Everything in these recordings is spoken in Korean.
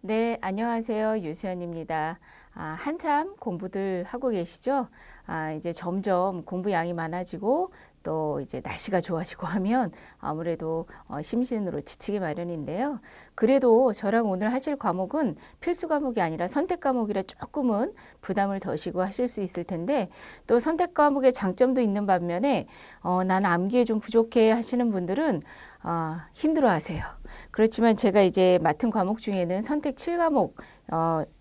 네, 안녕하세요. 유수연입니다. 한참 공부들 하고 계시죠? 이제 점점 공부 양이 많아지고 또 이제 날씨가 좋아지고 하면 아무래도 심신으로 지치기 마련인데요. 그래도 저랑 오늘 하실 과목은 필수 과목이 아니라 선택 과목이라 조금은 부담을 덜시고 하실 수 있을 텐데 또 선택 과목의 장점도 있는 반면에 나는 암기에 좀 부족해 하시는 분들은 힘들어 하세요. 그렇지만 제가 이제 맡은 과목 중에는 선택 7과목,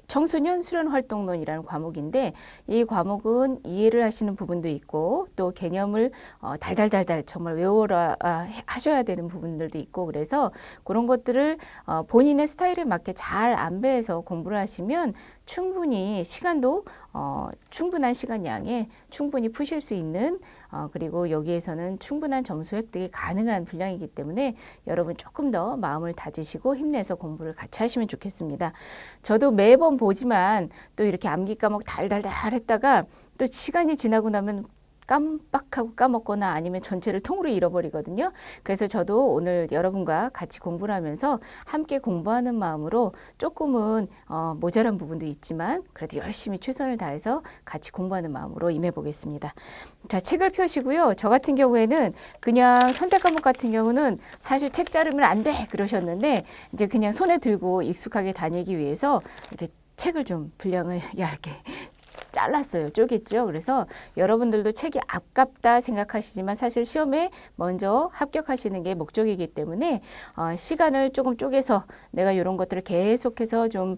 청소년 수련 활동론이라는 과목인데 이 과목은 이해를 하시는 부분도 있고 또 개념을 달달달달 정말 외워라 하셔야 되는 부분들도 있고 그래서 그런 것들을 본인의 스타일에 맞게 잘 안배해서 공부를 하시면 충분히 시간도 충분한 시간 양에 충분히 푸실 수 있는 그리고 여기에서는 충분한 점수 획득이 가능한 분량이기 때문에 여러분 조금 더 마음을 다지시고 힘내서 공부를 같이 하시면 좋겠습니다. 저도 매번 보지만 또 이렇게 암기 과목 달달달 했다가 또 시간이 지나고 나면 깜빡하고 까먹거나 아니면 전체를 통으로 잃어버리거든요. 그래서 저도 오늘 여러분과 같이 공부를 하면서 함께 공부하는 마음으로 조금은 모자란 부분도 있지만 그래도 열심히 최선을 다해서 같이 공부하는 마음으로 임해보겠습니다. 자, 책을 펴시고요. 저 같은 경우에는 그냥 선택 과목 같은 경우는 사실 책 자르면 안 돼 그러셨는데 이제 그냥 손에 들고 익숙하게 다니기 위해서 이렇게 책을 좀 분량을 얇게 잘랐어요. 쪼갰죠. 그래서 여러분들도 책이 아깝다 생각하시지만 사실 시험에 먼저 합격하시는 게 목적이기 때문에 시간을 조금 쪼개서 내가 이런 것들을 계속해서 좀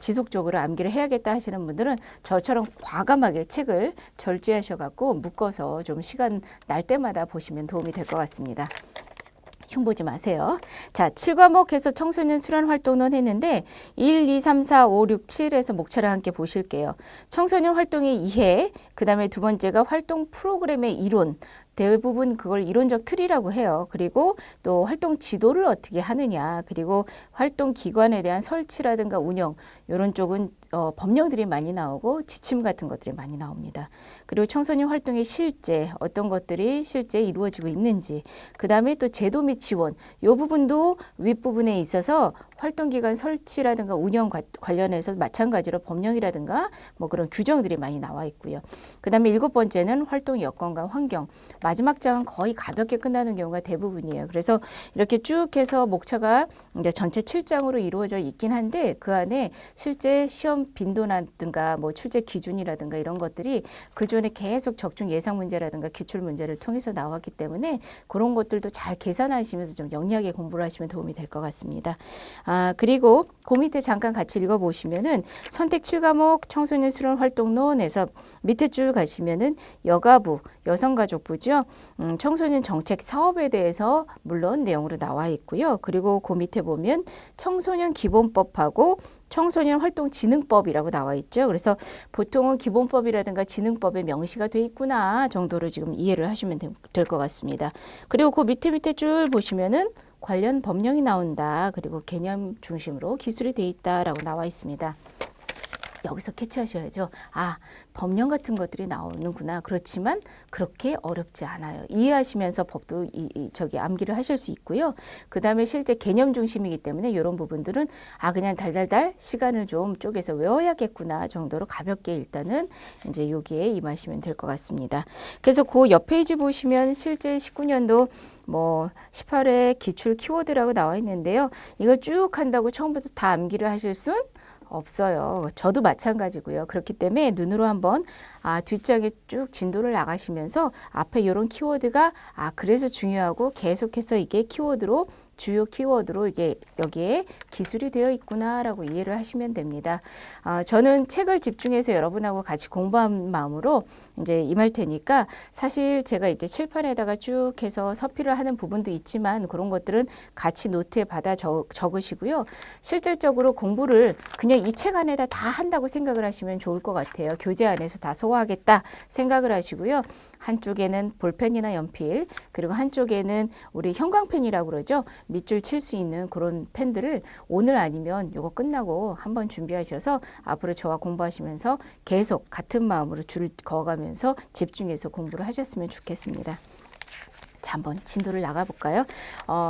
지속적으로 암기를 해야겠다 하시는 분들은 저처럼 과감하게 책을 절제하셔갖고 묶어서 좀 시간 날 때마다 보시면 도움이 될 것 같습니다. 흉보지 마세요. 자, 7과목 해서 청소년 수련 활동론 했는데 1, 2, 3, 4, 5, 6, 7에서 목차를 함께 보실게요. 청소년 활동의 이해, 그 다음에 두 번째가 활동 프로그램의 이론, 대부분 그걸 이론적 틀이라고 해요. 그리고 또 활동 지도를 어떻게 하느냐, 그리고 활동 기관에 대한 설치라든가 운영, 이런 쪽은 법령들이 많이 나오고 지침 같은 것들이 많이 나옵니다. 그리고 청소년 활동의 실제, 어떤 것들이 실제 이루어지고 있는지, 그 다음에 또 제도 및 지원, 이 부분도 윗부분에 있어서 활동기관 설치라든가 운영 관련해서 마찬가지로 법령이라든가 뭐 그런 규정들이 많이 나와 있고요. 그 다음에 7번째는 활동 여건과 환경, 마지막 장은 거의 가볍게 끝나는 경우가 대부분이에요. 그래서 이렇게 쭉 해서 목차가 이제 전체 7장으로 이루어져 있긴 한데 그 안에 실제 시험 빈도라든가 뭐 출제 기준이라든가 이런 것들이 그전에 계속 적중 예상 문제라든가 기출 문제를 통해서 나왔기 때문에 그런 것들도 잘 계산하시면서 좀 영리하게 공부를 하시면 도움이 될 것 같습니다. 그리고 그 밑에 잠깐 같이 읽어보시면은 선택 7과목 청소년 수련 활동론에서 밑에 쭉 가시면은 여가부, 여성가족부죠. 청소년 정책 사업에 대해서 물론 내용으로 나와 있고요. 그리고 그 밑에 보면 청소년 기본법하고 청소년 활동진흥법이라고 나와 있죠. 그래서 보통은 기본법이라든가 진흥법에 명시가 돼 있구나 정도로 지금 이해를 하시면 될 것 같습니다. 그리고 그 밑에 쭉 보시면은 관련 법령이 나온다. 그리고 개념 중심으로 기술이 돼 있다라고 나와 있습니다. 여기서 캐치하셔야죠. 법령 같은 것들이 나오는구나. 그렇지만 그렇게 어렵지 않아요. 이해하시면서 법도 암기를 하실 수 있고요. 그 다음에 실제 개념 중심이기 때문에 이런 부분들은 그냥 달달달 시간을 좀 쪼개서 외워야겠구나 정도로 가볍게 일단은 이제 여기에 임하시면 될 것 같습니다. 그래서 그 옆 페이지 보시면 실제 19년도 뭐 18회 기출 키워드라고 나와 있는데요. 이걸 쭉 한다고 처음부터 다 암기를 하실 순 없어요. 저도 마찬가지고요. 그렇기 때문에 눈으로 한번 뒷장에 쭉 진도를 나가시면서 앞에 이런 키워드가 그래서 중요하고 계속해서 이게 키워드로 주요 키워드로 이게 여기에 기술이 되어 있구나라고 이해를 하시면 됩니다. 저는 책을 집중해서 여러분하고 같이 공부한 마음으로 이제 임할 테니까 사실 제가 이제 칠판에다가 쭉 해서 서필을 하는 부분도 있지만 그런 것들은 같이 노트에 받아 적으시고요. 실질적으로 공부를 그냥 이 책 안에다 다 한다고 생각을 하시면 좋을 것 같아요. 교재 안에서 다 소화하겠다 생각을 하시고요. 한쪽에는 볼펜이나 연필, 그리고 한쪽에는 우리 형광펜이라고 그러죠. 밑줄 칠 수 있는 그런 펜들을 오늘 아니면 이거 끝나고 한번 준비하셔서 앞으로 저와 공부하시면서 계속 같은 마음으로 줄을 그어가면서 집중해서 공부를 하셨으면 좋겠습니다. 자, 한번 진도를 나가볼까요?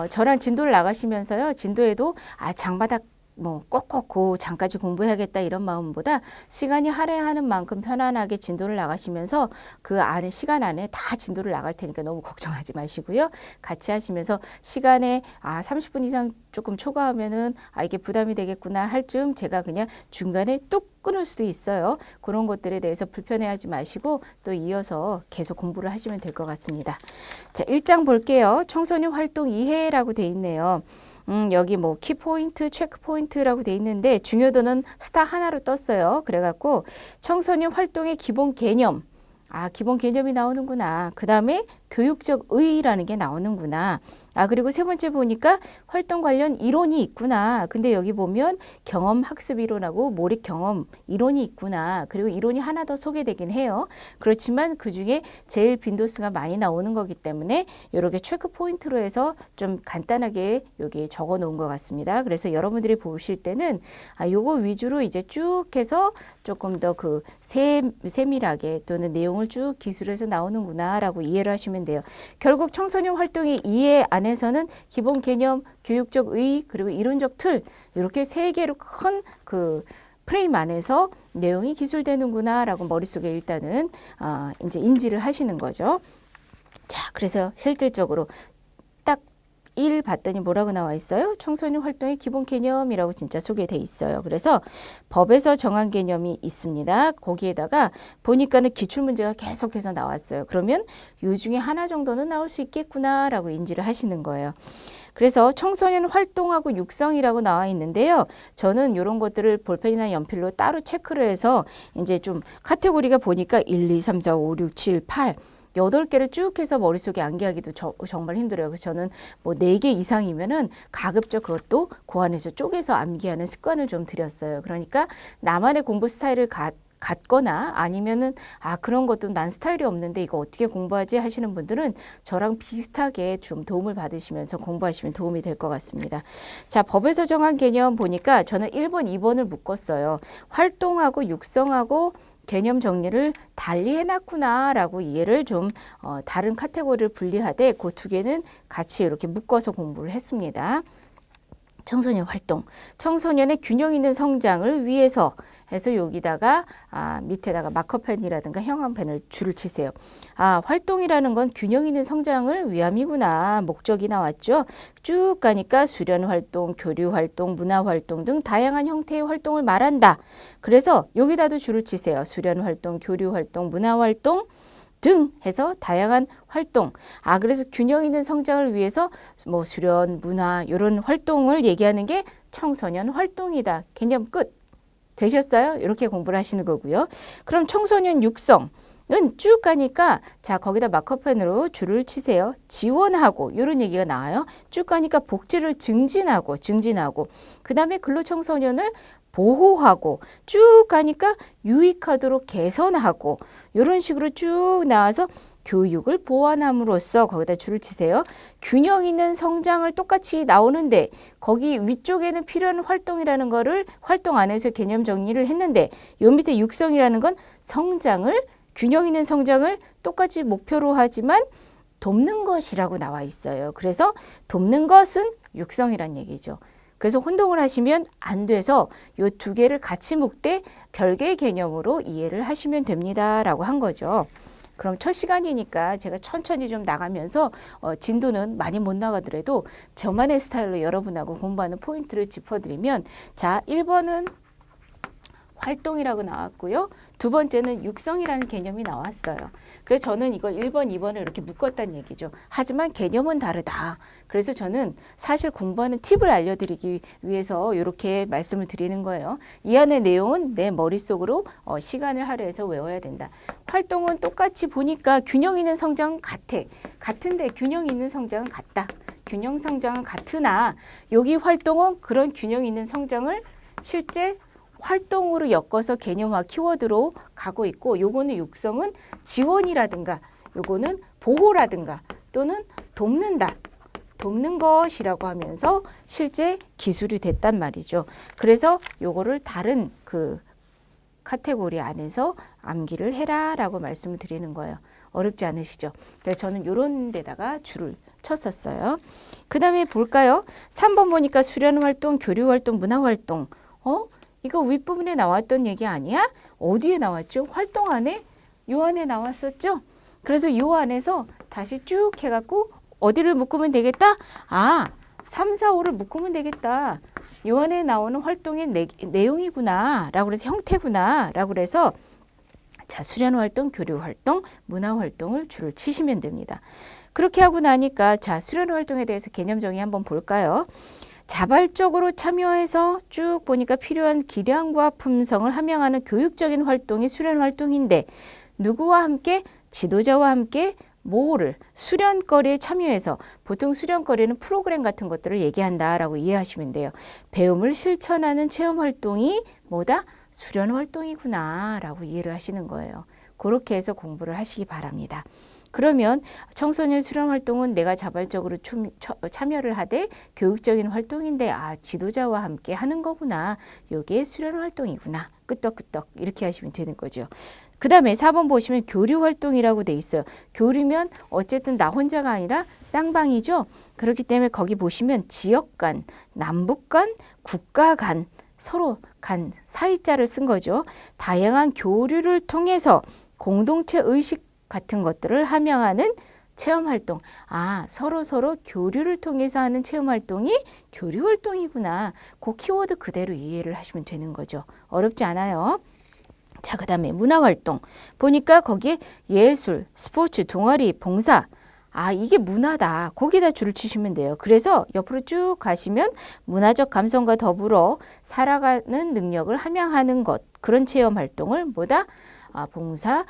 저랑 진도를 나가시면서요. 진도에도 장마다 뭐 꼭꼭 그 장까지 공부해야겠다 이런 마음보다 시간이 할애하는 만큼 편안하게 진도를 나가시면서 그 안에 시간 안에 다 진도를 나갈 테니까 너무 걱정하지 마시고요. 같이 하시면서 시간에 30분 이상 조금 초과하면은 이게 부담이 되겠구나 할 쯤 제가 그냥 중간에 뚝 끊을 수도 있어요. 그런 것들에 대해서 불편해하지 마시고 또 이어서 계속 공부를 하시면 될 것 같습니다. 자, 1장 볼게요. 청소년 활동 2회라고 돼 있네요. 여기 뭐 키포인트, 체크포인트라고 돼 있는데 중요도는 스타 하나로 떴어요. 그래갖고 청소년 활동의 기본 개념, 기본 개념이 나오는구나. 그 다음에 교육적 의의라는 게 나오는구나. 그리고 세 번째 보니까 활동 관련 이론이 있구나. 근데 여기 보면 경험 학습 이론하고 몰입 경험 이론이 있구나. 그리고 이론이 하나 더 소개되긴 해요. 그렇지만 그중에 제일 빈도수가 많이 나오는 거기 때문에 이렇게 체크 포인트로 해서 좀 간단하게 여기 적어 놓은 것 같습니다. 그래서 여러분들이 보실 때는 요거 위주로 이제 쭉 해서 조금 더 그 세밀하게 또는 내용을 쭉 기술해서 나오는구나 라고 이해를 하시면 돼요. 결국 청소년 활동의 이해 안에서는 기본 개념, 교육적 의의, 그리고 이론적 틀 이렇게 세 개로 큰 그 프레임 안에서 내용이 기술되는구나 라고 머릿속에 일단은 이제 인지를 하시는 거죠. 자, 그래서 실질적으로 딱 1 봤더니 뭐라고 나와 있어요? 청소년 활동의 기본 개념이라고 진짜 소개돼 있어요. 그래서 법에서 정한 개념이 있습니다. 거기에다가 보니까는 기출문제가 계속해서 나왔어요. 그러면 이 중에 하나 정도는 나올 수 있겠구나라고 인지를 하시는 거예요. 그래서 청소년 활동하고 육성이라고 나와 있는데요. 저는 이런 것들을 볼펜이나 연필로 따로 체크를 해서 이제 좀 카테고리가 보니까 1, 2, 3, 4, 5, 6, 7, 8 8개를 쭉 해서 머릿속에 암기하기도 정말 힘들어요. 그래서 저는 뭐 4개 이상이면은 가급적 그것도 그 안에서 쪼개서 암기하는 습관을 좀 들였어요. 그러니까 나만의 공부 스타일을 같거나 아니면은 그런 것도 난 스타일이 없는데 이거 어떻게 공부하지 하시는 분들은 저랑 비슷하게 좀 도움을 받으시면서 공부하시면 도움이 될 것 같습니다. 자, 법에서 정한 개념 보니까 저는 1번, 2번을 묶었어요. 활동하고 육성하고 개념 정리를 달리 해놨구나라고 이해를 좀 다른 카테고리를 분리하되 그 두 개는 같이 이렇게 묶어서 공부를 했습니다. 청소년 활동, 청소년의 균형 있는 성장을 위해서 해서 여기다가 밑에다가 마커펜이라든가 형광펜을 줄을 치세요. 활동이라는 건 균형 있는 성장을 위함이구나. 목적이 나왔죠. 쭉 가니까 수련 활동, 교류 활동, 문화 활동 등 다양한 형태의 활동을 말한다. 그래서 여기다도 줄을 치세요. 수련 활동, 교류 활동, 문화 활동 등 해서 다양한 활동. 그래서 균형 있는 성장을 위해서 뭐 수련, 문화 이런 활동을 얘기하는 게 청소년 활동이다. 개념 끝. 되셨어요? 이렇게 공부를 하시는 거고요. 그럼 청소년 육성은 쭉 가니까 자, 거기다 마커펜으로 줄을 치세요. 지원하고 이런 얘기가 나와요. 쭉 가니까 복지를 증진하고 그 다음에 근로청소년을 보호하고 쭉 가니까 유익하도록 개선하고 이런 식으로 쭉 나와서 교육을 보완함으로써 거기다 줄을 치세요. 균형 있는 성장을 똑같이 나오는데 거기 위쪽에는 필요한 활동이라는 거를 활동 안에서 개념 정리를 했는데 요 밑에 육성이라는 건 성장을 균형 있는 성장을 똑같이 목표로 하지만 돕는 것이라고 나와 있어요. 그래서 돕는 것은 육성이란 얘기죠. 그래서 혼동을 하시면 안 돼서 이 두 개를 같이 묶되 별개의 개념으로 이해를 하시면 됩니다라고 한 거죠. 그럼 첫 시간이니까 제가 천천히 좀 나가면서 진도는 많이 못 나가더라도 저만의 스타일로 여러분하고 공부하는 포인트를 짚어드리면 자, 1번은 활동이라고 나왔고요. 두 번째는 육성이라는 개념이 나왔어요. 그래서 저는 이걸 1번, 2번을 이렇게 묶었다는 얘기죠. 하지만 개념은 다르다. 그래서 저는 사실 공부하는 팁을 알려드리기 위해서 이렇게 말씀을 드리는 거예요. 이 안의 내용은 내 머릿속으로 시간을 할애해서 외워야 된다. 활동은 똑같이 보니까 균형 있는 성장은 같은데 균형 있는 성장은 같다. 균형 성장은 같으나 여기 활동은 그런 균형 있는 성장을 실제 활동으로 엮어서 개념화 키워드로 가고 있고 요거는 육성은 지원이라든가 요거는 보호라든가 또는 돕는 것이라고 하면서 실제 기술이 됐단 말이죠. 그래서 요거를 다른 그 카테고리 안에서 암기를 해라 라고 말씀을 드리는 거예요. 어렵지 않으시죠? 그래서 저는 요런 데다가 줄을 쳤었어요. 그 다음에 볼까요? 3번 보니까 수련활동, 교류활동, 문화활동. 이거 윗부분에 나왔던 얘기 아니야? 어디에 나왔죠? 활동 안에? 요 안에 나왔었죠? 그래서 요 안에서 다시 쭉 해갖고 어디를 묶으면 되겠다? 3, 4, 5를 묶으면 되겠다. 요 안에 나오는 활동의 내용이구나 라고 그래서 형태구나 라고 그래서 자, 수련활동, 교류활동, 문화활동을 줄을 치시면 됩니다. 그렇게 하고 나니까 자, 수련활동에 대해서 개념 정의 한번 볼까요? 자발적으로 참여해서 쭉 보니까 필요한 기량과 품성을 함양하는 교육적인 활동이 수련활동인데 누구와 함께? 지도자와 함께 뭐를? 수련거리에 참여해서 보통 수련거리는 프로그램 같은 것들을 얘기한다라고 이해하시면 돼요. 배움을 실천하는 체험활동이 뭐다? 수련활동이구나 라고 이해를 하시는 거예요. 그렇게 해서 공부를 하시기 바랍니다. 그러면 청소년 수련활동은 내가 자발적으로 참여를 하되 교육적인 활동인데 지도자와 함께 하는 거구나. 이게 수련활동이구나. 끄떡끄떡 이렇게 하시면 되는 거죠. 그 다음에 4번 보시면 교류활동이라고 돼 있어요. 교류면 어쨌든 나 혼자가 아니라 쌍방이죠. 그렇기 때문에 거기 보시면 지역 간, 남북 간, 국가 간 서로 간 사이자를 쓴 거죠. 다양한 교류를 통해서 공동체 의식 같은 것들을 함양하는 체험활동. 서로 교류를 통해서 하는 체험활동이 교류활동이구나. 그 키워드 그대로 이해를 하시면 되는 거죠. 어렵지 않아요. 자, 그 다음에 문화활동. 보니까 거기에 예술, 스포츠, 동아리, 봉사. 이게 문화다. 거기다 줄을 치시면 돼요. 그래서 옆으로 쭉 가시면 문화적 감성과 더불어 살아가는 능력을 함양하는 것. 그런 체험 활동을 뭐다? 봉사,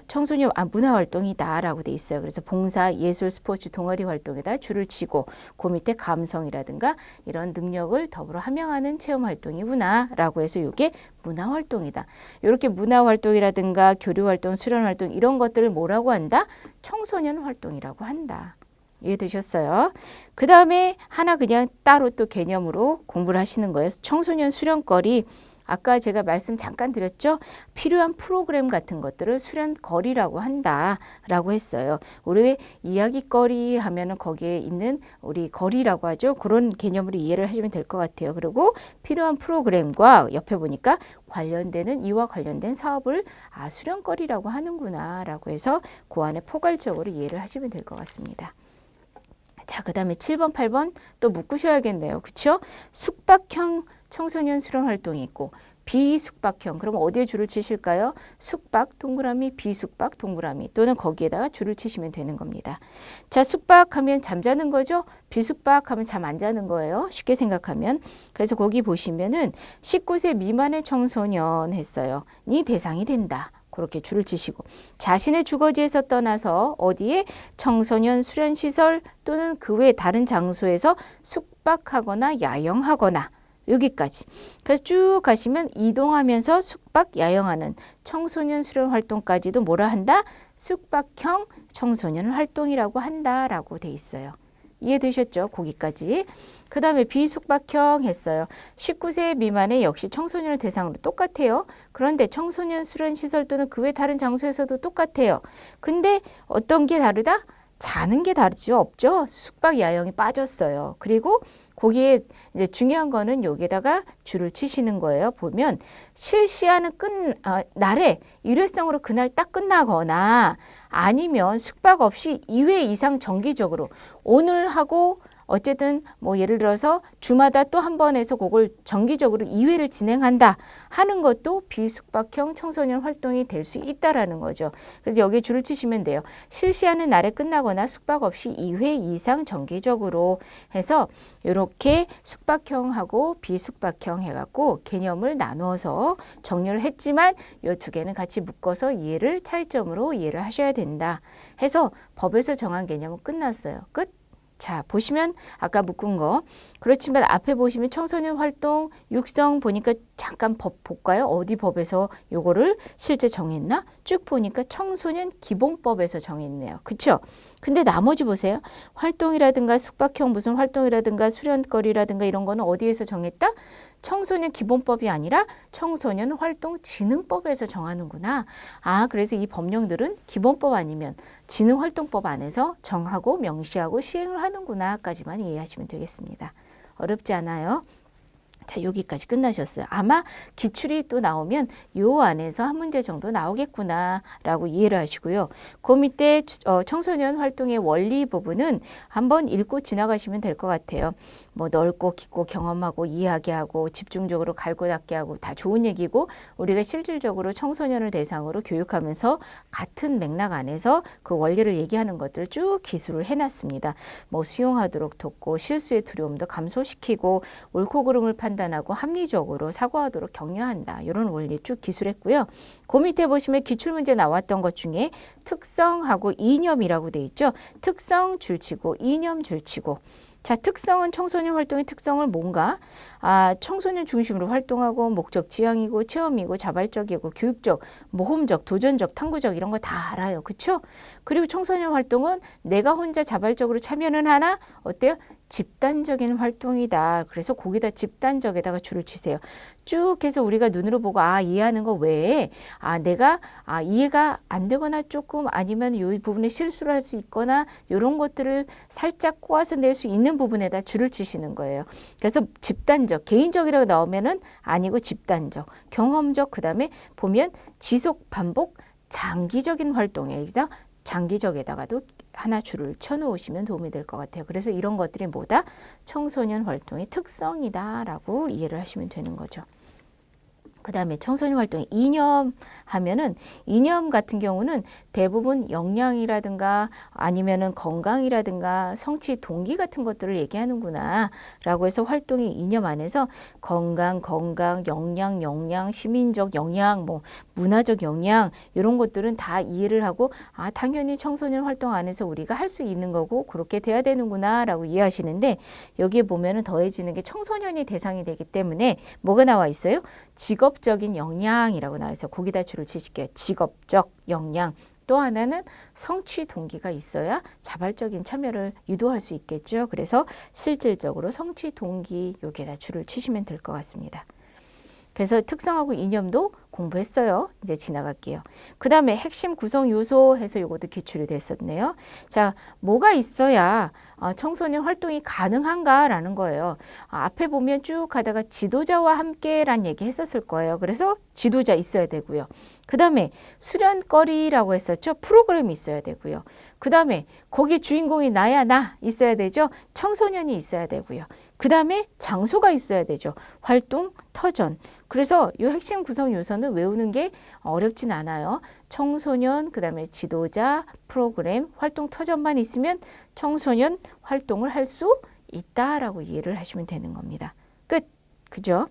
청소년 문화활동이다 라고 돼 있어요. 그래서 봉사, 예술, 스포츠, 동아리 활동에다 줄을 치고 그 밑에 감성이라든가 이런 능력을 더불어 함양하는 체험활동이구나 라고 해서 이게 문화활동이다. 이렇게 문화활동이라든가 교류활동, 수련활동 이런 것들을 뭐라고 한다? 청소년 활동이라고 한다. 이해되셨어요? 그 다음에 하나 그냥 따로 또 개념으로 공부를 하시는 거예요. 청소년 수련거리. 아까 제가 말씀 잠깐 드렸죠? 필요한 프로그램 같은 것들을 수련거리라고 한다라고 했어요. 우리 왜 이야기거리 하면은 거기에 있는 우리 거리라고 하죠. 그런 개념으로 이해를 하시면 될 것 같아요. 그리고 필요한 프로그램과 옆에 보니까 관련되는 이와 관련된 사업을 수련거리라고 하는구나 라고 해서 그 안에 포괄적으로 이해를 하시면 될 것 같습니다. 자, 그 다음에 7번, 8번 또 묶으셔야겠네요. 그렇죠? 숙박형 청소년 수련 활동이 있고 비숙박형. 그럼 어디에 줄을 치실까요? 숙박 동그라미, 비숙박 동그라미 또는 거기에다가 줄을 치시면 되는 겁니다. 자, 숙박하면 잠자는 거죠. 비숙박하면 잠 안 자는 거예요. 쉽게 생각하면. 그래서 거기 보시면은 19세 미만의 청소년 했어요. 이 대상이 된다. 그렇게 줄을 치시고 자신의 주거지에서 떠나서 어디에 청소년 수련시설 또는 그 외 다른 장소에서 숙박하거나 야영하거나 여기까지. 그래서 쭉 가시면 이동하면서 숙박, 야영하는 청소년 수련 활동까지도 뭐라 한다? 숙박형 청소년 활동이라고 한다라고 돼 있어요. 이해되셨죠? 거기까지. 그 다음에 비숙박형 했어요. 19세 미만의 역시 청소년을 대상으로 똑같아요. 그런데 청소년 수련시설 또는 그 외 다른 장소에서도 똑같아요. 근데 어떤 게 다르다? 자는 게 다르죠? 없죠? 숙박, 야영이 빠졌어요. 그리고 거기에 이제 중요한 거는 여기에다가 줄을 치시는 거예요. 보면 실시하는 날에 일회성으로 그날 딱 끝나거나 아니면 숙박 없이 2회 이상 정기적으로 오늘 하고 어쨌든 뭐 예를 들어서 주마다 또 한 번 해서 그걸 정기적으로 2회를 진행한다 하는 것도 비숙박형 청소년 활동이 될 수 있다라는 거죠. 그래서 여기에 줄을 치시면 돼요. 실시하는 날에 끝나거나 숙박 없이 2회 이상 정기적으로 해서 이렇게 숙박형하고 비숙박형 해갖고 개념을 나누어서 정리를 했지만 이 두 개는 같이 묶어서 차이점으로 이해를 하셔야 된다 해서 법에서 정한 개념은 끝났어요. 끝. 자, 보시면 아까 묶은 거. 그렇지만 앞에 보시면 청소년 활동 육성 보니까 잠깐 법 볼까요? 어디 법에서 요거를 실제 정했나? 쭉 보니까 청소년 기본법에서 정했네요. 그쵸? 근데 나머지 보세요. 활동이라든가 숙박형 무슨 활동이라든가 수련거리라든가 이런 거는 어디에서 정했다? 청소년 기본법이 아니라 청소년 활동진흥법에서 정하는구나. 아, 그래서 이 법령들은 기본법 아니면 진흥활동법 안에서 정하고 명시하고 시행을 하는구나까지만 이해하시면 되겠습니다. 어렵지 않아요? 자, 여기까지 끝나셨어요. 아마 기출이 또 나오면 요 안에서 한 문제 정도 나오겠구나라고 이해를 하시고요. 그 밑에 청소년 활동의 원리 부분은 한번 읽고 지나가시면 될 것 같아요. 뭐 넓고 깊고 경험하고 이해하게 집중적으로 갈고 닦게 하고 다 좋은 얘기고 우리가 실질적으로 청소년을 대상으로 교육하면서 같은 맥락 안에서 그 원리를 얘기하는 것들 쭉 기술을 해놨습니다. 뭐 수용하도록 돕고 실수의 두려움도 감소시키고 옳고 그름을 판단하고 합리적으로 사고하도록 격려한다. 이런 원리 쭉 기술했고요. 그 밑에 보시면 기출문제 나왔던 것 중에 특성하고 이념이라고 돼 있죠. 특성 줄치고 이념 줄치고. 자, 특성은 청소년 활동의 특성을 뭔가? 아, 청소년 중심으로 활동하고 목적 지향이고 체험이고 자발적이고 교육적, 모험적, 도전적, 탐구적 이런 거 다 알아요. 그렇죠? 그리고 청소년 활동은 내가 혼자 자발적으로 참여는 하나 어때요? 집단적인 활동이다. 그래서 거기다 집단적에다가 줄을 치세요. 쭉 해서 우리가 눈으로 보고 이해하는 거 외에 내가 이해가 안 되거나 조금 아니면 이 부분에 실수를 할 수 있거나 이런 것들을 살짝 꼬아서 낼 수 있는 부분에다 줄을 치시는 거예요. 그래서 집단적, 개인적이라고 나오면은 아니고 집단적, 경험적, 그다음에 보면 지속 반복 장기적인 활동에 장기적에다가도 하나 줄을 쳐놓으시면 도움이 될 것 같아요. 그래서 이런 것들이 뭐다? 청소년 활동의 특성이다라고 이해를 하시면 되는 거죠. 그 다음에 청소년 활동의 이념 하면은 이념 같은 경우는 대부분 역량이라든가 아니면은 건강이라든가 성취 동기 같은 것들을 얘기하는구나 라고 해서 활동의 이념 안에서 건강, 역량, 시민적 역량, 뭐 문화적 역량 이런 것들은 다 이해를 하고 당연히 청소년 활동 안에서 우리가 할 수 있는 거고 그렇게 돼야 되는구나 라고 이해하시는데 여기에 보면은 더해지는 게 청소년이 대상이 되기 때문에 뭐가 나와 있어요? 직업적인 역량이라고 나와서 거기다 줄을 치실게요. 직업적 역량. 또 하나는 성취 동기가 있어야 자발적인 참여를 유도할 수 있겠죠. 그래서 실질적으로 성취 동기 여기에다 줄을 치시면 될 것 같습니다. 그래서 특성하고 이념도 공부했어요. 이제 지나갈게요. 그 다음에 핵심 구성 요소 해서 이것도 기출이 됐었네요. 자, 뭐가 있어야 청소년 활동이 가능한가라는 거예요. 앞에 보면 쭉 가다가 지도자와 함께란 얘기 했었을 거예요. 그래서 지도자 있어야 되고요. 그 다음에 수련거리라고 했었죠. 프로그램이 있어야 되고요. 그 다음에 거기 주인공이 나야 나 있어야 되죠. 청소년이 있어야 되고요. 그 다음에 장소가 있어야 되죠. 활동, 터전. 그래서 이 핵심 구성 요소는 외우는 게 어렵진 않아요. 청소년, 그 다음에 지도자, 프로그램, 활동 터전만 있으면 청소년 활동을 할 수 있다라고 이해를 하시면 되는 겁니다. 끝. 그죠?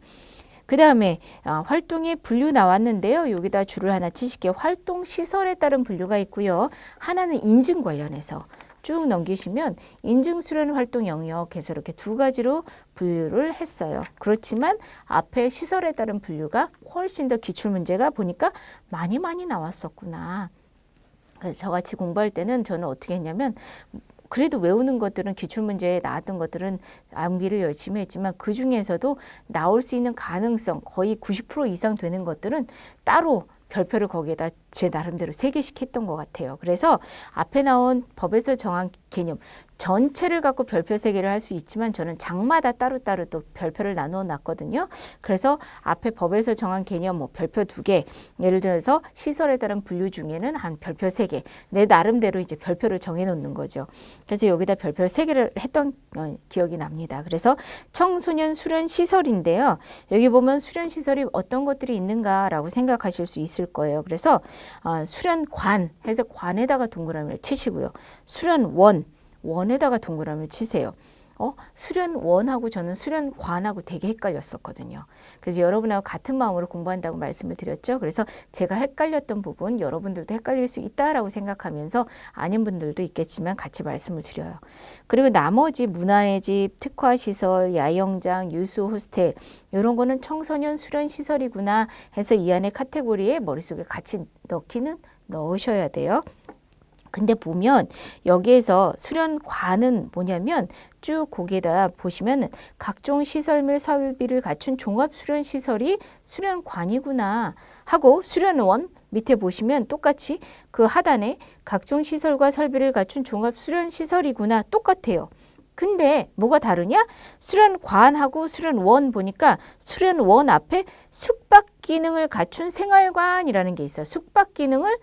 그 다음에 활동의 분류 나왔는데요. 여기다 줄을 하나 치실게요. 활동 시설에 따른 분류가 있고요. 하나는 인증 관련해서 쭉 넘기시면 인증 수련 활동 영역에서 이렇게 두 가지로 분류를 했어요. 그렇지만 앞에 시설에 따른 분류가 훨씬 더 기출 문제가 보니까 많이 나왔었구나. 그래서 저같이 공부할 때는 저는 어떻게 했냐면 그래도 외우는 것들은 기출문제에 나왔던 것들은 암기를 열심히 했지만 그중에서도 나올 수 있는 가능성 거의 90% 이상 되는 것들은 따로 별표를 거기에다 제 나름대로 3개씩 했던 것 같아요. 그래서 앞에 나온 법에서 정한 개념 전체를 갖고 별표 3개를 할 수 있지만 저는 장마다 따로따로 또 별표를 나누어 놨거든요. 그래서 앞에 법에서 정한 개념 뭐 별표 2개 예를 들어서 시설에 따른 분류 중에는 한 별표 3개 내 나름대로 이제 별표를 정해 놓는 거죠. 그래서 여기다 별표 3개를 했던 기억이 납니다. 그래서 청소년 수련 시설인데요. 여기 보면 수련 시설이 어떤 것들이 있는가라고 생각하실 수 있을 거예요. 그래서 수련관 해서 관에다가 동그라미를 치시고요. 수련원 원에다가 동그라미를 치세요. 수련원하고 저는 수련관하고 되게 헷갈렸었거든요. 그래서 여러분하고 같은 마음으로 공부한다고 말씀을 드렸죠. 그래서 제가 헷갈렸던 부분 여러분들도 헷갈릴 수 있다라고 생각하면서 아닌 분들도 있겠지만 같이 말씀을 드려요. 그리고 나머지 문화의 집, 특화시설, 야영장, 유수 호스텔 이런 거는 청소년 수련시설이구나 해서 이 안에 카테고리에 머릿속에 같이 넣으셔야 돼요. 근데 보면 여기에서 수련관은 뭐냐면 쭉 거기에다 보시면 각종 시설 및 설비를 갖춘 종합수련시설이 수련관이구나 하고 수련원 밑에 보시면 똑같이 그 하단에 각종 시설과 설비를 갖춘 종합수련시설이구나 똑같아요. 근데 뭐가 다르냐? 수련관하고 수련원 보니까 수련원 앞에 숙박 기능을 갖춘 생활관이라는 게 있어요. 숙박 기능을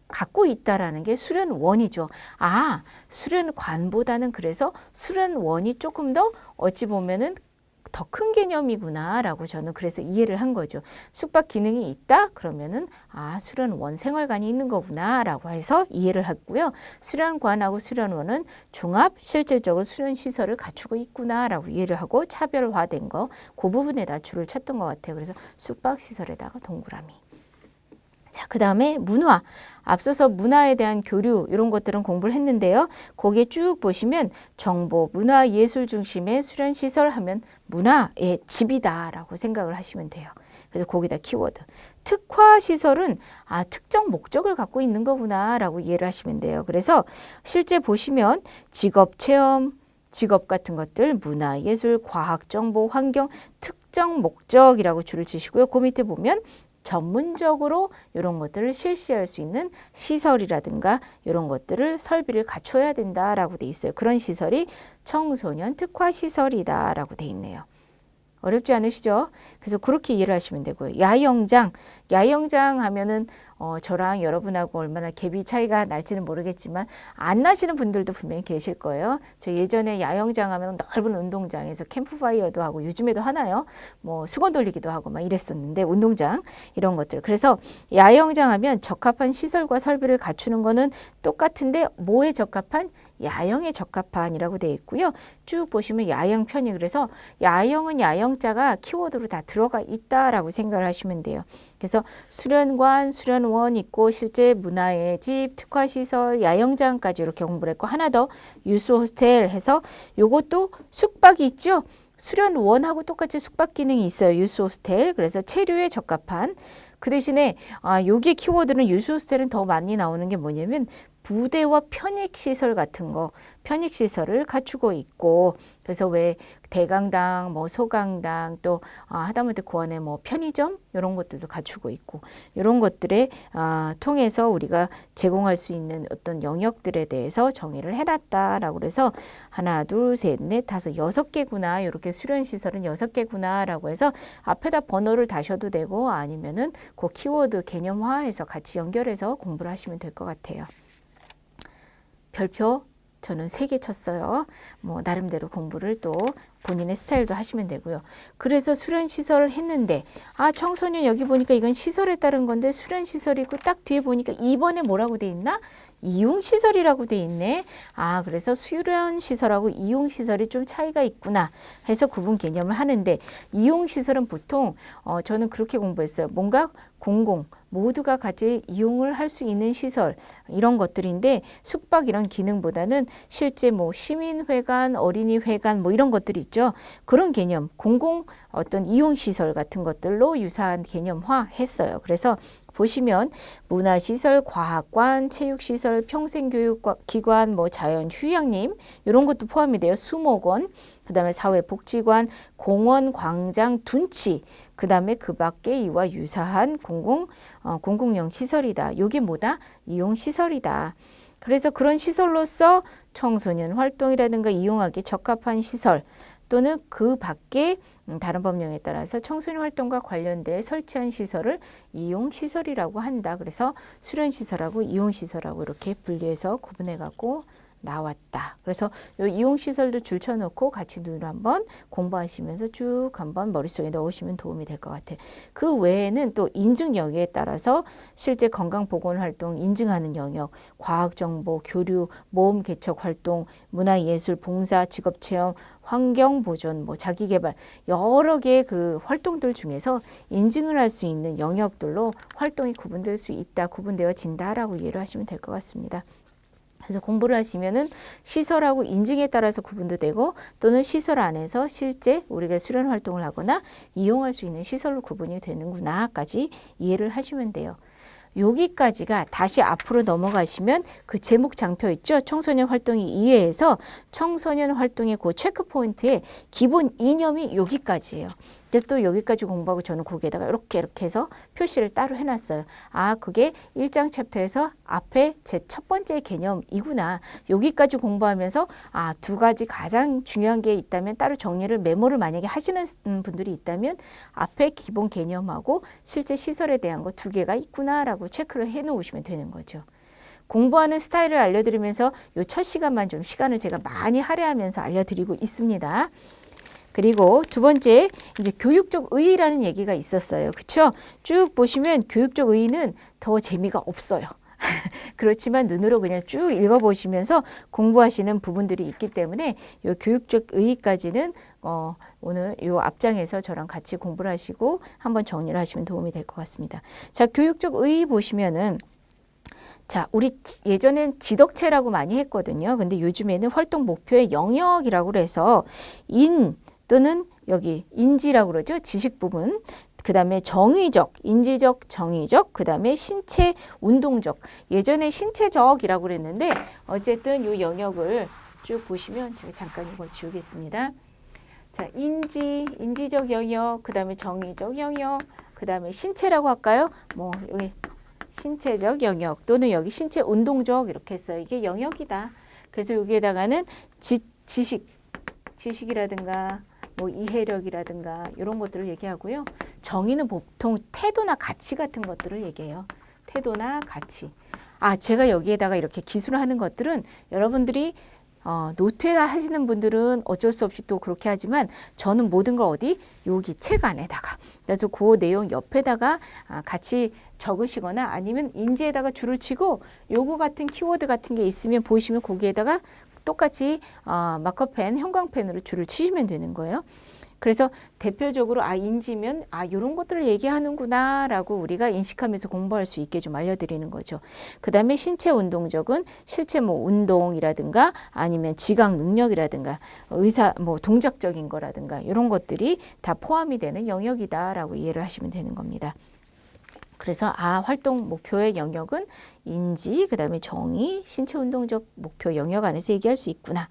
갖고 있다라는 게 수련원이죠. 수련관보다는 그래서 수련원이 조금 더 어찌 보면은 더 큰 개념이구나라고 저는 그래서 이해를 한 거죠. 숙박 기능이 있다? 그러면은 수련원 생활관이 있는 거구나라고 해서 이해를 했고요. 수련관하고 수련원은 종합 실질적으로 수련 시설을 갖추고 있구나라고 이해를 하고 차별화된 거 그 부분에다 줄을 쳤던 것 같아요. 그래서 숙박 시설에다가 동그라미. 자, 그 다음에 문화. 앞서서 문화에 대한 교류 이런 것들은 공부를 했는데요. 거기에 쭉 보시면 정보, 문화, 예술 중심의 수련시설 하면 문화의 집이다라고 생각을 하시면 돼요. 그래서 거기다 키워드. 특화시설은 특정 목적을 갖고 있는 거구나라고 이해를 하시면 돼요. 그래서 실제 보시면 직업체험, 직업 같은 것들, 문화, 예술, 과학, 정보, 환경, 특정 목적이라고 줄을 치시고요. 그 밑에 보면 전문적으로 이런 것들을 실시할 수 있는 시설이라든가 이런 것들을 설비를 갖춰야 된다라고 돼 있어요. 그런 시설이 청소년 특화 시설이다라고 돼 있네요. 어렵지 않으시죠? 그래서 그렇게 이해를 하시면 되고요. 야영장 하면은 저랑 여러분하고 얼마나 갭이 차이가 날지는 모르겠지만 안 나시는 분들도 분명히 계실 거예요. 저 예전에 야영장 하면 넓은 운동장에서 캠프파이어도 하고 요즘에도 하나요? 뭐 수건 돌리기도 하고 막 이랬었는데 운동장 이런 것들. 그래서 야영장 하면 적합한 시설과 설비를 갖추는 거는 똑같은데 뭐에 적합한? 야영에 적합한이라고 되어 있고요. 쭉 보시면 야영 편이 그래서 야영은 야영자가 키워드로 다 들어가 있다라고 생각을 하시면 돼요. 그래서 수련관, 수련원 있고 실제 문화의 집, 특화시설, 야영장까지 이렇게 공부를 했고 하나 더 유수 호스텔 해서 요것도 숙박이 있죠. 수련원하고 똑같이 숙박 기능이 있어요. 유수 호스텔. 그래서 체류에 적합한 그 대신에 여기 키워드는 유수 호스텔은 더 많이 나오는 게 뭐냐면 부대와 편익시설 같은 거, 편익시설을 갖추고 있고, 그래서 왜 대강당, 뭐 소강당, 또 하다못해 그 안에 뭐 편의점 이런 것들도 갖추고 있고, 이런 것들에 통해서 우리가 제공할 수 있는 어떤 영역들에 대해서 정의를 해놨다라고 그래서 하나, 둘, 셋, 넷, 다섯, 6개구나 이렇게 수련시설은 6개구나라고 해서 앞에다 번호를 다셔도 되고 아니면은 그 키워드 개념화해서 같이 연결해서 공부를 하시면 될 것 같아요. 별표 저는 3개 쳤어요. 뭐 나름대로 공부를 또 본인의 스타일도 하시면 되고요. 그래서 수련시설을 했는데 청소년 여기 보니까 이건 시설에 따른 건데 수련시설이고 딱 뒤에 보니까 2번에 뭐라고 돼 있나? 이용시설이라고 돼 있네. 그래서 수련시설하고 이용시설이 좀 차이가 있구나 해서 구분 개념을 하는데 이용시설은 보통 저는 그렇게 공부했어요. 뭔가 공공 모두가 같이 이용을 할 수 있는 시설 이런 것들인데 숙박 이런 기능보다는 실제 뭐 시민회관, 어린이회관 뭐 이런 것들이 있죠. 그런 개념 공공 어떤 이용시설 같은 것들로 유사한 개념화 했어요. 그래서 보시면 문화시설, 과학관, 체육시설, 평생교육기관, 뭐 자연휴양림 이런 것도 포함이 돼요. 수목원, 그 다음에 사회복지관, 공원, 광장, 둔치, 그 다음에 그 밖에 이와 유사한 공공용 시설이다. 이게 뭐다? 이용시설이다. 그래서 그런 시설로서 청소년 활동이라든가 이용하기 적합한 시설 또는 그 밖에 다른 법령에 따라서 청소년 활동과 관련돼 설치한 시설을 이용시설이라고 한다. 그래서 수련시설하고 이용시설하고 이렇게 분리해서 구분해 갖고 나왔다. 그래서 요 이용시설도 줄쳐놓고 같이 눈으로 한번 공부하시면서 쭉 한번 머릿속에 넣으시면 도움이 될 것 같아요. 그 외에는 또 인증 영역에 따라서 실제 건강보건활동 인증하는 영역, 과학정보, 교류, 모험 개척 활동, 문화예술, 봉사, 직업체험, 환경보존, 뭐 자기개발 여러 개의 그 활동들 중에서 인증을 할 수 있는 영역들로 활동이 구분될 수 있다, 구분되어진다라고 이해를 하시면 될 것 같습니다. 그래서 공부를 하시면은 시설하고 인증에 따라서 구분도 되고 또는 시설 안에서 실제 우리가 수련 활동을 하거나 이용할 수 있는 시설로 구분이 되는구나까지 이해를 하시면 돼요. 여기까지가 다시 앞으로 넘어가시면 그 제목 장표 있죠? 청소년 활동이 2회에서 청소년 활동의 그 체크 포인트의 기본 이념이 여기까지예요. 근데 또 여기까지 공부하고 저는 거기에다가 이렇게 해서 표시를 따로 해놨어요. 아, 그게 1장 챕터에서 앞에 제 첫 번째 개념이구나. 여기까지 공부하면서 아, 두 가지 가장 중요한 게 있다면 따로 정리를 메모를 만약에 하시는 분들이 있다면 앞에 기본 개념하고 실제 시설에 대한 거 두 개가 있구나라고 체크를 해 놓으시면 되는 거죠. 공부하는 스타일을 알려드리면서 요 첫 시간만 좀 시간을 제가 많이 할애하면서 알려드리고 있습니다. 그리고 두 번째 이제 교육적 의의라는 얘기가 있었어요. 그렇죠? 쭉 보시면 교육적 의의는 더 재미가 없어요. 그렇지만 눈으로 그냥 쭉 읽어보시면서 공부하시는 부분들이 있기 때문에 이 교육적 의의까지는 오늘 이 앞장에서 저랑 같이 공부를 하시고 한번 정리를 하시면 도움이 될 것 같습니다. 자, 교육적 의의 보시면은 자, 우리 예전엔 지덕체라고 많이 했거든요. 근데 요즘에는 활동 목표의 영역이라고 해서 또는 여기 인지라고 그러죠. 지식 부분. 그 다음에 정의적, 인지적, 정의적, 그 다음에 신체, 운동적. 예전에 신체적이라고 그랬는데 어쨌든 이 영역을 쭉 보시면 제가 잠깐 이걸 지우겠습니다. 자, 인지적 영역, 그 다음에 정의적 영역, 그 다음에 신체라고 할까요? 뭐 여기 신체적 영역 또는 여기 신체 운동적 이렇게 했어요. 이게 영역이다. 그래서 여기에다가는 지식이라든가 뭐 이해력이라든가 이런 것들을 얘기하고요. 정의는 보통 태도나 가치 같은 것들을 얘기해요. 태도나 가치. 아, 제가 여기에다가 이렇게 기술을 하는 것들은 여러분들이 노트에 하시는 분들은 어쩔 수 없이 또 그렇게 하지만 저는 모든 걸 어디? 여기 책 안에다가. 그래서 그 내용 옆에다가 같이 적으시거나 아니면 인지에다가 줄을 치고 요거 같은 키워드 같은 게 있으면 보이시면 거기에다가 똑같이 마커펜, 형광펜으로 줄을 치시면 되는 거예요. 그래서 대표적으로 인지면 이런 것들을 얘기하는구나 라고 우리가 인식하면서 공부할 수 있게 좀 알려드리는 거죠. 그 다음에 신체 운동적은 실제 뭐 운동이라든가 아니면 지각 능력이라든가 의사 뭐 동작적인 거라든가 이런 것들이 다 포함이 되는 영역이다 라고 이해를 하시면 되는 겁니다. 그래서 활동 목표의 영역은 인지, 그 다음에 정의, 신체 운동적 목표 영역 안에서 얘기할 수 있구나.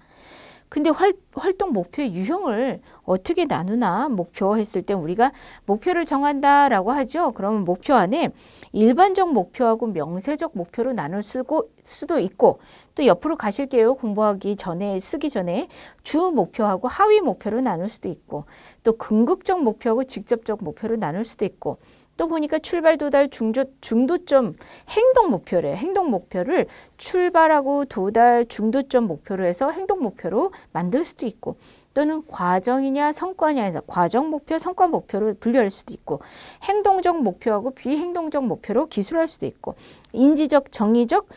근데 활동 목표의 유형을 어떻게 나누나 목표 했을 때 우리가 목표를 정한다라고 하죠. 그러면 목표 안에 일반적 목표하고 명세적 목표로 나눌 수도 있고 또 옆으로 가실게요. 공부하기 전에 쓰기 전에 주 목표하고 하위 목표로 나눌 수도 있고 또 긍극적 목표하고 직접적 목표로 나눌 수도 있고 또 보니까 출발, 도달, 중도점 행동 목표래. 행동 목표를 출발하고 도달, 중도점 목표로 해서 행동 목표로 만들 수도 있고 또는 과정이냐 성과냐 해서 과정 목표, 성과 목표로 분류할 수도 있고 행동적 목표하고 비행동적 목표로 기술할 수도 있고 인지적, 정의적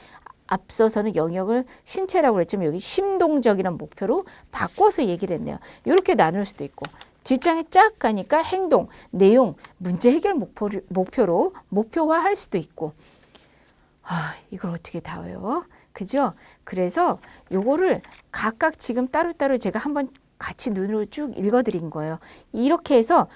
앞서서는 영역을 신체라고 그랬지만 여기 심동적이란 목표로 바꿔서 얘기를 했네요. 이렇게 나눌 수도 있고 뒷장에 쫙 가니까 행동, 내용, 문제 해결 목표로 목표화할 수도 있고 이걸 어떻게 다 외워? 그죠? 그래서 요거를 각각 지금 따로따로 제가 한번 같이 눈으로 쭉 읽어드린 거예요. 이렇게 해서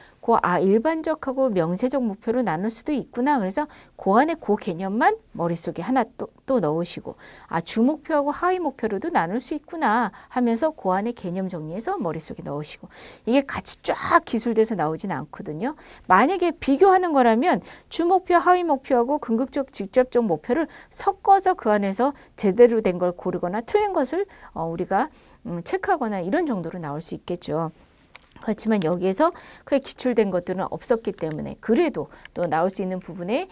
일반적하고 명세적 목표로 나눌 수도 있구나. 그래서 그 안에 그 개념만 머릿속에 하나 또 넣으시고 주목표하고 하위 목표로도 나눌 수 있구나 하면서 그 안에 개념 정리해서 머릿속에 넣으시고 이게 같이 쫙 기술돼서 나오진 않거든요. 만약에 비교하는 거라면 주목표, 하위 목표하고 긍극적, 직접적 목표를 섞어서 그 안에서 제대로 된 걸 고르거나 틀린 것을 우리가 체크하거나 이런 정도로 나올 수 있겠죠. 그렇지만 여기에서 크게 기출된 것들은 없었기 때문에 그래도 또 나올 수 있는 부분에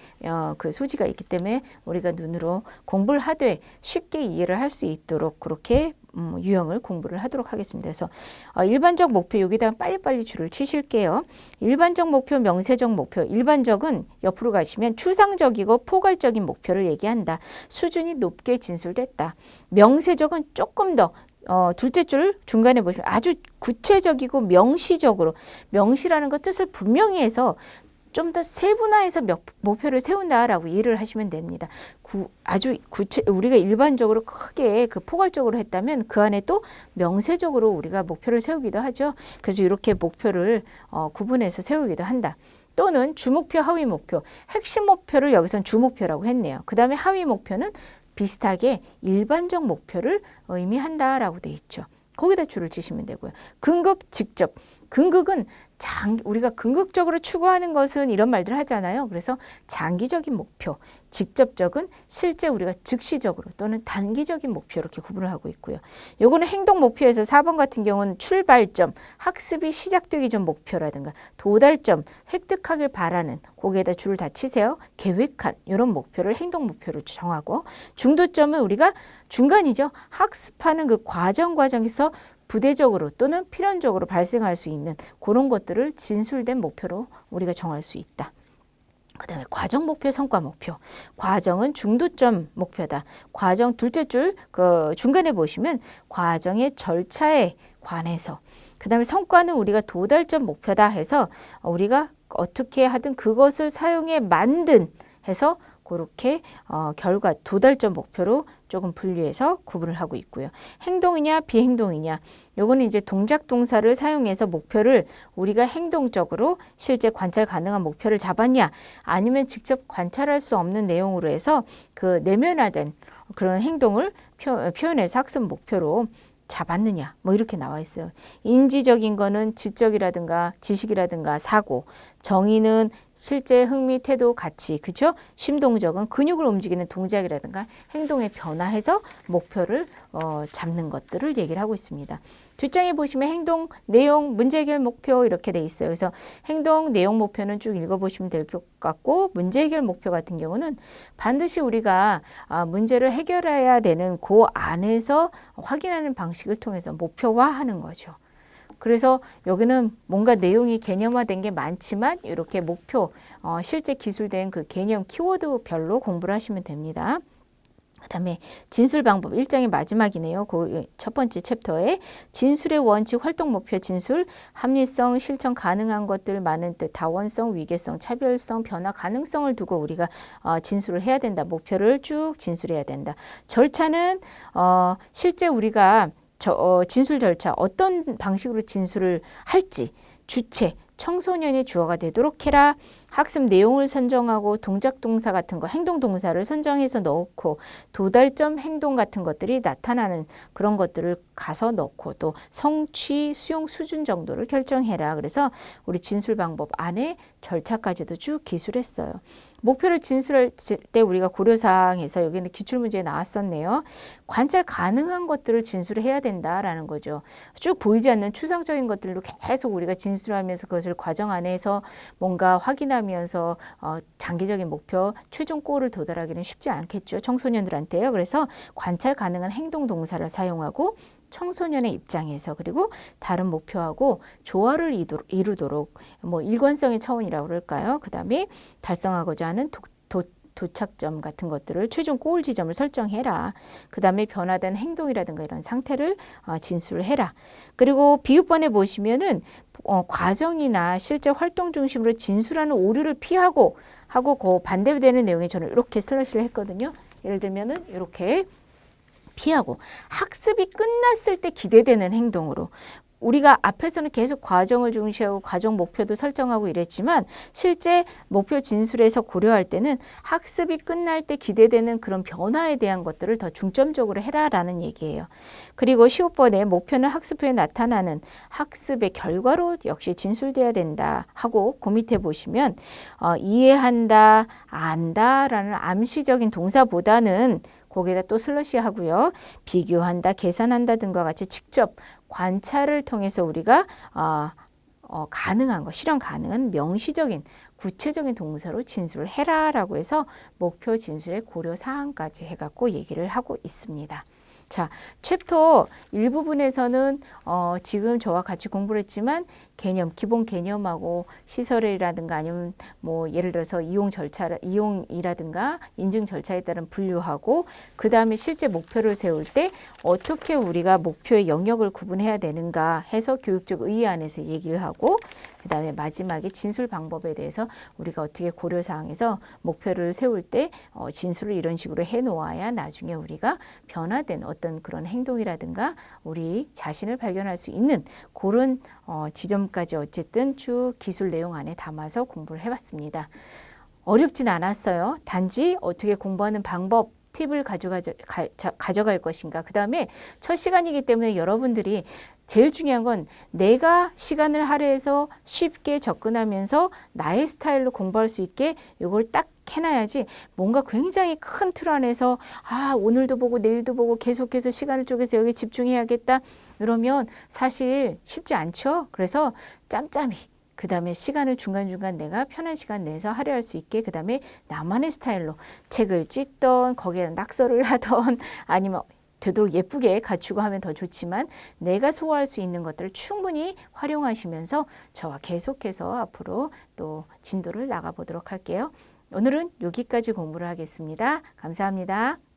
그 소지가 있기 때문에 우리가 눈으로 공부를 하되 쉽게 이해를 할 수 있도록 그렇게 유형을 공부를 하도록 하겠습니다. 그래서 일반적 목표 여기다 빨리빨리 줄을 치실게요. 일반적 목표, 명세적 목표. 일반적은 옆으로 가시면 추상적이고 포괄적인 목표를 얘기한다. 수준이 높게 진술됐다. 명세적은 조금 더 둘째 줄 중간에 보시면 아주 구체적이고 명시적으로 명시라는 것 뜻을 분명히 해서 좀 더 세분화해서 목표를 세운다라고 이해를 하시면 됩니다. 아주 우리가 일반적으로 크게 그 포괄적으로 했다면 그 안에 또 명세적으로 우리가 목표를 세우기도 하죠. 그래서 이렇게 목표를 구분해서 세우기도 한다. 또는 주목표, 하위 목표, 핵심 목표를 여기서는 주목표라고 했네요. 그 다음에 하위 목표는 비슷하게 일반적 목표를 의미한다라고 돼 있죠. 거기다 줄을 치시면 되고요. 근극, 직접. 근극은 우리가 궁극적으로 추구하는 것은 이런 말들 하잖아요. 그래서 장기적인 목표, 직접적은 실제 우리가 즉시적으로 또는 단기적인 목표 이렇게 구분을 하고 있고요. 요거는 행동 목표에서 4번 같은 경우는 출발점, 학습이 시작되기 전 목표라든가 도달점, 획득하길 바라는 거기에다 줄을 다 치세요. 계획한 이런 목표를 행동 목표로 정하고 중도점은 우리가 중간이죠. 학습하는 그 과정에서 부대적으로 또는 필연적으로 발생할 수 있는 그런 것들을 진술된 목표로 우리가 정할 수 있다. 그 다음에 과정 목표, 성과 목표. 과정은 중도점 목표다. 과정 둘째 줄 그 중간에 보시면 과정의 절차에 관해서. 그 다음에 성과는 우리가 도달점 목표다 해서 우리가 어떻게 하든 그것을 사용해 만든 해서 그렇게 결과 도달점 목표로 조금 분리해서 구분을 하고 있고요. 행동이냐 비행동이냐 요거는 이제 동작 동사를 사용해서 목표를 우리가 행동적으로 실제 관찰 가능한 목표를 잡았냐 아니면 직접 관찰할 수 없는 내용으로 해서 그 내면화된 그런 행동을 표현해서 학습 목표로 잡았느냐 뭐 이렇게 나와 있어요. 인지적인 거는 지적이라든가 지식이라든가 사고, 정의는 실제 흥미, 태도, 가치, 그렇죠? 심동적은 근육을 움직이는 동작이라든가 행동에 변화해서 목표를 잡는 것들을 얘기를 하고 있습니다. 뒷장에 보시면 행동, 내용, 문제 해결 목표 이렇게 돼 있어요. 그래서 행동, 내용 목표는 쭉 읽어보시면 될 것 같고 문제 해결 목표 같은 경우는 반드시 우리가 문제를 해결해야 되는 그 안에서 확인하는 방식을 통해서 목표화하는 거죠. 그래서 여기는 뭔가 내용이 개념화된 게 많지만 이렇게 목표, 실제 기술된 그 개념 키워드별로 공부를 하시면 됩니다. 그 다음에 진술 방법 1장의 마지막이네요. 그 첫 번째 챕터에 진술의 원칙, 활동 목표 진술, 합리성, 실천 가능한 것들 많은 뜻, 다원성, 위계성, 차별성, 변화 가능성을 두고 우리가 진술을 해야 된다. 목표를 쭉 진술해야 된다. 절차는 실제 우리가 진술 절차 어떤 방식으로 진술을 할지 주체 청소년이 주어가 되도록 해라. 학습 내용을 선정하고 동작 동사 같은 거 행동 동사를 선정해서 넣고 도달점 행동 같은 것들이 나타나는 그런 것들을 가서 넣고 또 성취 수용 수준 정도를 결정해라. 그래서 우리 진술 방법 안에 절차까지도 쭉 기술했어요. 목표를 진술할 때 우리가 고려사항에서 여기는 기출문제에 나왔었네요. 관찰 가능한 것들을 진술을 해야 된다라는 거죠. 쭉 보이지 않는 추상적인 것들로 계속 우리가 진술하면서 그것을 과정 안에서 뭔가 확인하면서 장기적인 목표, 최종 골을 도달하기는 쉽지 않겠죠. 청소년들한테요. 그래서 관찰 가능한 행동 동사를 사용하고 청소년의 입장에서 그리고 다른 목표하고 조화를 이루도록 뭐 일관성의 차원이라고 그럴까요? 그 다음에 달성하고자 하는 도착점 같은 것들을 최종 골 지점을 설정해라. 그 다음에 변화된 행동이라든가 이런 상태를 진술을 해라. 그리고 비읍번에 보시면은 과정이나 실제 활동 중심으로 진술하는 오류를 피하고 하고 그 반대되는 내용에 저는 이렇게 슬래시를 했거든요. 예를 들면은 이렇게 피하고 학습이 끝났을 때 기대되는 행동으로 우리가 앞에서는 계속 과정을 중시하고 과정 목표도 설정하고 이랬지만 실제 목표 진술에서 고려할 때는 학습이 끝날 때 기대되는 그런 변화에 대한 것들을 더 중점적으로 해라라는 얘기예요. 그리고 15번에 목표는 학습 후에 나타나는 학습의 결과로 역시 진술돼야 된다 하고 그 밑에 보시면 이해한다, 안다라는 암시적인 동사보다는 거기에다 또 슬러시 하고요. 비교한다, 계산한다 등과 같이 직접 관찰을 통해서 우리가 가능한 거, 실현 가능한 명시적인 구체적인 동사로 진술을 해라라고 해서 목표 진술의 고려 사항까지 해갖고 얘기를 하고 있습니다. 자, 챕터 일부분에서는 지금 저와 같이 공부를 했지만 개념, 기본 개념하고 시설이라든가 아니면 뭐 예를 들어서 이용이라든가 인증 절차에 따른 분류하고 그 다음에 실제 목표를 세울 때 어떻게 우리가 목표의 영역을 구분해야 되는가 해서 교육적 의의 안에서 얘기를 하고 그 다음에 마지막에 진술 방법에 대해서 우리가 어떻게 고려사항에서 목표를 세울 때 진술을 이런 식으로 해놓아야 나중에 우리가 변화된 어떤 그런 행동이라든가 우리 자신을 발견할 수 있는 그런 지점까지 어쨌든 쭉 기술 내용 안에 담아서 공부를 해봤습니다. 어렵진 않았어요. 단지 어떻게 공부하는 방법, 팁을 가져갈 것인가. 그 다음에 첫 시간이기 때문에 여러분들이 제일 중요한 건 내가 시간을 할애해서 쉽게 접근하면서 나의 스타일로 공부할 수 있게 이걸 딱 해놔야지 뭔가 굉장히 큰 틀 안에서 오늘도 보고 내일도 보고 계속해서 시간을 쪼개서 여기 집중해야겠다. 그러면 사실 쉽지 않죠. 그래서 짬짬이 그 다음에 시간을 중간중간 내가 편한 시간 내서 할애할 수 있게 그 다음에 나만의 스타일로 책을 찢던 거기에 낙서를 하던 아니면 되도록 예쁘게 갖추고 하면 더 좋지만 내가 소화할 수 있는 것들을 충분히 활용하시면서 저와 계속해서 앞으로 또 진도를 나가보도록 할게요. 오늘은 여기까지 공부를 하겠습니다. 감사합니다.